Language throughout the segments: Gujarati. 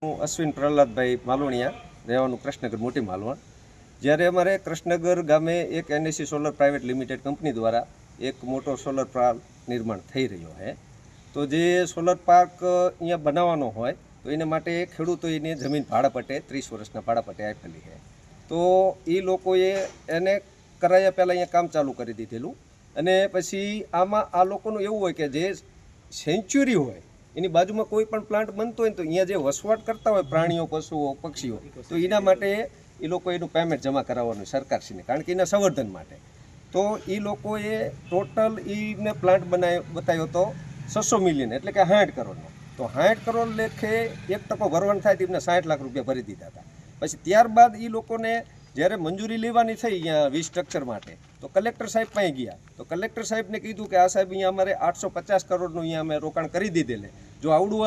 હું અશ્વિન પ્રહલાદભાઈ માલવણિયા, રહેવાનું કૃષ્ણનગર મોટી માલવણ. જ્યારે અમારે કૃષ્ણનગર ગામે એક NAC solar private limited company દ્વારા એક મોટો સોલર પાર્ક નિર્માણ થઈ રહ્યો છે. તો જે સોલર પાર્ક અહીંયા બનાવવાનો હોય તો એના માટે ખેડૂતોને જમીન ભાડાપટ્ટે 30 વર્ષના ભાડાપટ્ટે આપેલી છે. તો એ લોકોએ એને કરાયા પહેલાં અહીંયા કામ ચાલુ કરી દીધેલું, અને પછી આમાં આ લોકોનું એવું હોય કે જે સેન્ચ્યુરી હોય એની બાજુમાં કોઈ પણ પ્લાન્ટ બનતો હોય તો અહીંયા જે વસવાટ કરતા હોય પ્રાણીઓ, પશુઓ, પક્ષીઓ, તો એના માટે એ લોકો એનું પેમેન્ટ જમા કરાવવાનું સરકારશ્રીને, કારણ કે એના સંવર્ધન માટે. તો એ લોકોએ ટોટલ એને પ્લાન્ટ બતાવ્યો હતો 600 મિલિયન, એટલે કે 60 કરોડનો. તો 60 કરોડ લેખે 1% ભરવાનું થાય તેમને 60 લાખ રૂપિયા ભરી દીધા હતા. પછી ત્યારબાદ એ લોકોને જ્યારે મંજૂરી લેવાની થઈ અહીંયા 20 સ્ટ્રક્ચર માટે, તો કલેક્ટર સાહેબ પાસે ગયા. તો કલેક્ટર સાહેબને કીધું કે આ સાહેબ અહીંયા અમારે 850 કરોડનું અહીંયા અમે રોકાણ કરી દીધેલે, જો આવડું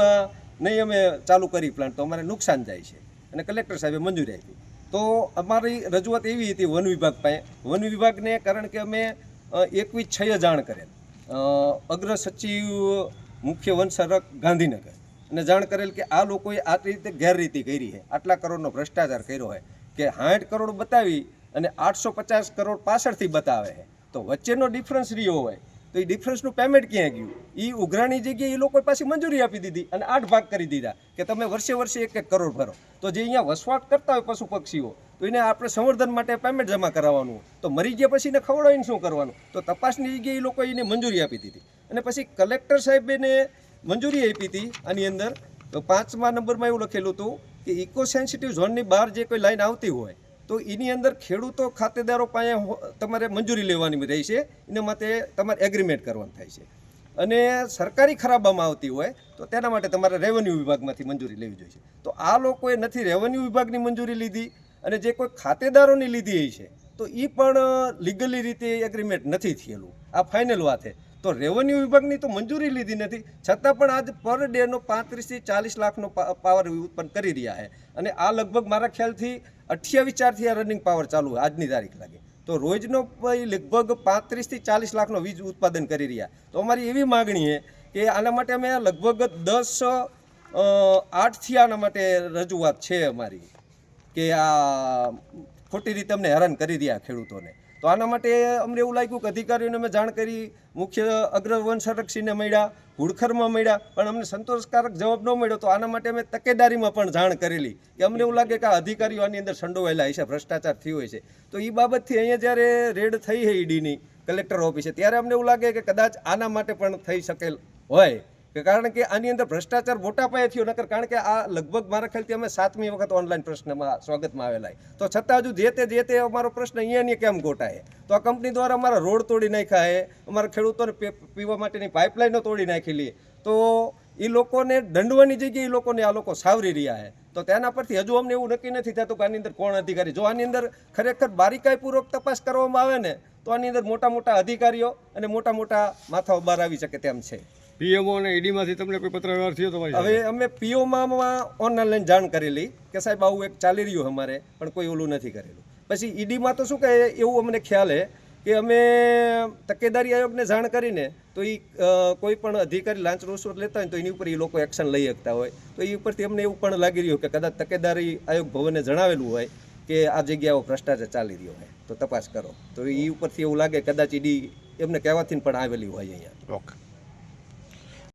નહીં અમે ચાલુ કરી પ્લાન્ટ તો અમારે નુકસાન જાય છે. અને કલેક્ટર સાહેબે મંજૂરી આપી. તો અમારી રજૂઆત એવી હતી વન વિભાગ પાસે. વન વિભાગને કારણ કે અમે 21/6 જાણ કરેલ, અગ્ર સચિવ મુખ્ય વન સંરક્ષક ગાંધીનગર, અને જાણ કરેલ કે આ લોકોએ આ રીતે ગેરરીતિ કરી છે, આટલા કરોડનો ભ્રષ્ટાચાર કર્યો હોય, કે 60 કરોડ બતાવી અને 850 કરોડ પાછળથી બતાવે છે. તો વચ્ચેનો ડિફરન્સ રહ્યો હોય તો એ ડિફરન્સનું પેમેન્ટ ક્યાં ગયું? એ ઉઘરાણી જગ્યાએ એ લોકોએ પાછી મંજૂરી આપી દીધી અને 8 ભાગ કરી દીધા કે તમે વર્ષે 1 કરોડ ભરો. તો જે અહીંયા વસવાટ કરતા હોય પશુ પક્ષીઓ, તો એને આપણે સંવર્ધન માટે પેમેન્ટ જમા કરાવવાનું. તો મરી ગયા પછી એને ખવડાવીને શું કરવાનું? તો તપાસની જગ્યાએ એ લોકોએ એને મંજૂરી આપી દીધી. અને પછી કલેક્ટર સાહેબને મંજૂરી આપી હતી આની અંદર. તો 5મા નંબરમાં એવું લખેલું હતું કે ઇકો સેન્સિટિવ ઝોનની બહાર જે કોઈ લાઈન આવતી હોય તો એની અંદર ખેડૂતો ખાતેદારો પાસે તમારે મંજૂરી લેવાની રહેશે, એના માટે તમારે એગ્રીમેન્ટ કરવાનું થાય છે. અને સરકારી ખરાબામાં આવતી હોય તો તેના માટે તમારે રેવન્યુ વિભાગમાંથી મંજૂરી લેવી જોઈએ. તો આ લોકોએ નથી રેવન્યુ વિભાગની મંજૂરી લીધી, અને જે કોઈ ખાતેદારોની લીધી છે તો એ પણ લીગલી રીતે એગ્રીમેન્ટ નથી થયેલું. આ ફાઇનલ વાત છે. તો રેવન્યુ વિભાગની તો મંજૂરી લીધી નથી, છતાં પણ આજ પર ડેનો 35 થી 40 લાખનો પાવર ઉત્પન્ન કરી રહ્યા છે. અને આ લગભગ મારા ખ્યાલથી 28/4થી આ રનિંગ પાવર ચાલુ આજની તારીખ લાગે. તો રોજનો લગભગ 35 થી 40 લાખનો વીજ ઉત્પાદન કરી રહ્યા. તો અમારી એવી માગણી છે કે આના માટે અમે લગભગ 10/8થી આના માટે રજૂઆત છે અમારી, કે આ ખોટી રીતે અમને હેરાન કરી રહ્યા ખેડૂતોને. તો આના માટે અમને એવું લાગ્યું કે અધિકારીઓને અમે જાણ કરી, મુખ્ય અગ્ર વન સંરક્ષકને મળ્યા, હુડખરમાં મળ્યા, પણ અમને સંતોષકારક જવાબ ન મળ્યો. તો આના માટે અમે તકેદારીમાં પણ જાણ કરેલી કે અમને એવું લાગે કે આ અધિકારીઓ આની અંદર સંડોવાયેલા હશે, ભ્રષ્ટાચાર થયો હોય છે. તો એ બાબતથી અહીંયા જ્યારે રેડ થઈ છે ઈડીની કલેક્ટર ઓફિસે, ત્યારે અમને એવું લાગે કે કદાચ આના માટે પણ થઈ શકેલ હોય, કે કારણ કે આની અંદર ભ્રષ્ટાચાર મોટા પાયે થયો. નકર કારણ કે આ લગભગ મારા ખ્યાલથી અમે 7મી વખત ઓનલાઈન પ્રશ્નમાં સ્વાગતમાં આવેલા, તો છતાં હજુ જે તે અમારો પ્રશ્ન અહીંયા કેમ ગોટાય? તો આ કંપની દ્વારા અમારા રોડ તોડી નાખ્યા છે, અમારા ખેડૂતોને પીવા માટેની પાઇપલાઇનો તોડી નાખેલી. તો એ લોકોને દંડવાની જગ્યાએ એ લોકોને આ લોકો સાવરી રહ્યા છે. તો તેના પરથી હજુ અમને એવું નક્કી નથી થતું કે આની અંદર કોણ અધિકારી. જો આની અંદર ખરેખર બારીકાઈપૂર્વક તપાસ કરવામાં આવે ને તો આની અંદર મોટા મોટા અધિકારીઓ અને મોટા મોટા માથાઓ બહાર આવી શકે તેમ છે. પીએમઓ અને ઈડીમાંથી તમને કોઈ પત્ર વ્યવહાર થયો તો? હવે અમે પીઓમાં ઓનલાઈન જાણ કરેલી કે સાહેબ આવું એક ચાલી રહ્યું અમારે, પણ કોઈ ઓલું નથી કરેલું. પછી ઈડીમાં તો શું કહે એવું અમને ખ્યાલ છે કે અમે તકેદારી આયોગને જાણ કરીને તો એ કોઈ પણ અધિકારી લાંચ રૂશ્વત લેતા હોય તો એની ઉપર એ લોકો એક્શન લઈ શકતા હોય. તો એ ઉપરથી અમને એવું પણ લાગી રહ્યું કે કદાચ તકેદારી આયોગ ભવને જણાવેલું હોય કે આ જગ્યાઓ ભ્રષ્ટાચાર ચાલી રહ્યો હોય તો તપાસ કરો. તો એ ઉપરથી એવું લાગે કદાચ ઈડી એમને કહેવાથી પણ આવેલી હોય અહીંયા. ઓકે.